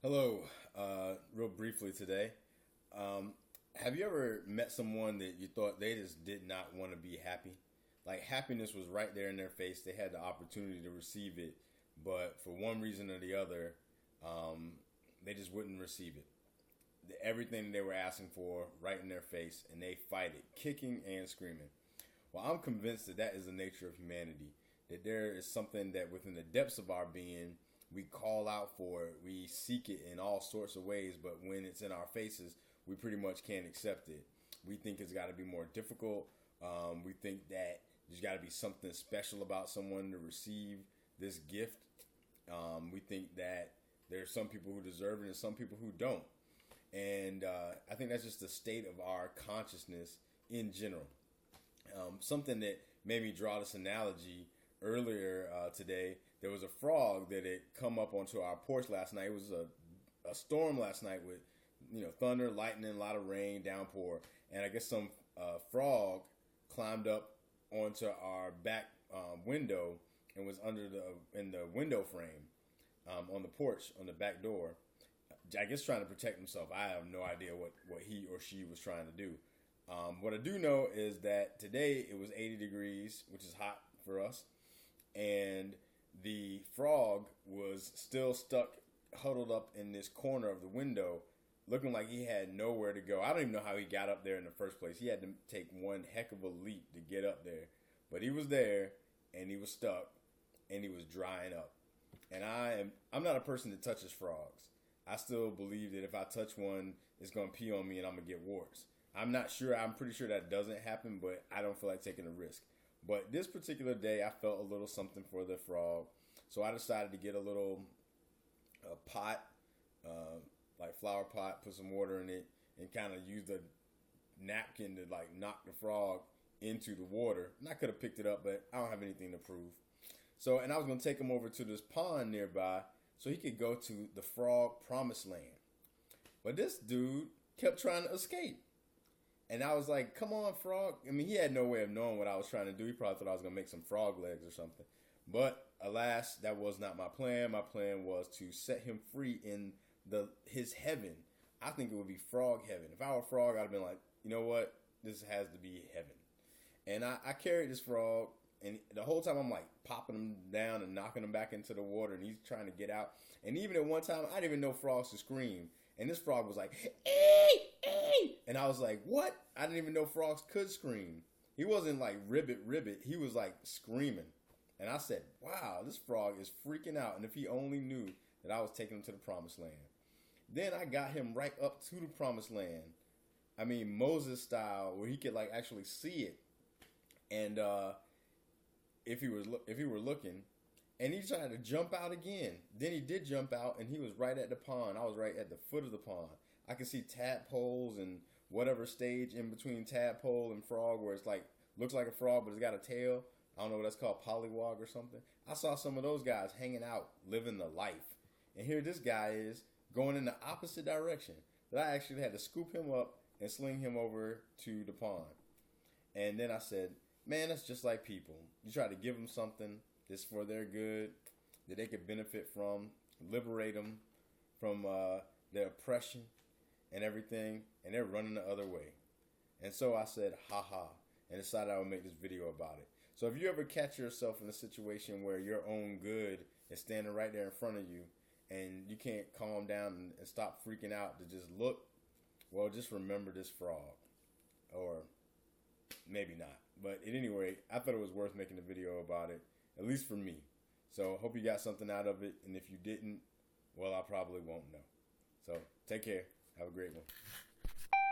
Hello, real briefly today. Um, have you ever met someone that you thought they just did not want to be happy? Like happiness was right there in their face. They had the opportunity to receive it, but for one reason or the other, um, they just wouldn't receive it. Everything they were asking for right in their face, and they fight it, kicking and screaming. Well, I'm convinced that that is the nature of humanity. That there is something that within the depths of our being, we call out for it, we seek it in all sorts of ways, but when it's in our faces, we pretty much can't accept it. We think it's got to be more difficult. We think that there's got to be something special about someone to receive this gift. We think that there's some people who deserve it and some people who don't. And I think that's just the state of our consciousness in general. Something that made me draw this analogy earlier today. There was a frog that had come up onto our porch last night. It was a storm last night with thunder, lightning, a lot of rain, downpour, and I guess some frog climbed up onto our back window and was in the window frame on the porch on the back door. I guess trying to protect himself. I have no idea what he or she was trying to do. What I do know is that today it was 80 degrees, which is hot for us, and the frog was still stuck, huddled up in this corner of the window, looking like he had nowhere to go. I don't even know how he got up there in the first place. He had to take one heck of a leap to get up there, but he was there, and he was stuck, and he was drying up. And I'm not a person that touches frogs. I still believe that if I touch one, it's gonna pee on me and I'm gonna get warts. I'm not sure. I'm pretty sure that doesn't happen, but I don't feel like taking a risk. But this particular day, I felt a little something for the frog, so I decided to get a little pot, like flower pot, put some water in it, and kind of use the napkin to like knock the frog into the water. And I could have picked it up, but I don't have anything to prove. So, and I was gonna take him over to this pond nearby so he could go to the frog promised land. But this dude kept trying to escape. And I was like, come on, frog. I mean, he had no way of knowing what I was trying to do. He probably thought I was going to make some frog legs or something. But alas, that was not my plan. My plan was to set him free in his heaven. I think it would be frog heaven. If I were a frog, I'd have been like, you know what? This has to be heaven. And I carried this frog, and the whole time I'm like popping him down and knocking him back into the water, and he's trying to get out. And even at one time, I didn't even know frogs could scream. And this frog was like, ee, ee. And I was like, what? I didn't even know frogs could scream. He wasn't like ribbit, ribbit. He was like screaming. And I said, wow, this frog is freaking out. And if he only knew that I was taking him to the promised land. Then I got him right up to the promised land. I mean, Moses style, where he could like actually see it. And if he were looking, and he tried to jump out again. Then he did jump out, and he was right at the pond. I was right at the foot of the pond. I could see tadpoles and whatever stage in between tadpole and frog where it's like, looks like a frog, but it's got a tail. I don't know what that's called, pollywog or something. I saw some of those guys hanging out, living the life. And here this guy is going in the opposite direction. That I actually had to scoop him up and sling him over to the pond. And then I said, man, that's just like people. You try to give them something that's for their good, that they could benefit from, liberate them from their oppression and everything, and they're running the other way. And so I said, ha ha, and decided I would make this video about it. So if you ever catch yourself in a situation where your own good is standing right there in front of you, and you can't calm down and stop freaking out to just look, well, just remember this frog. Or maybe not. But at any rate, I thought it was worth making a video about it, at least for me. So I hope you got something out of it. And if you didn't, well, I probably won't know. So take care. Have a great one.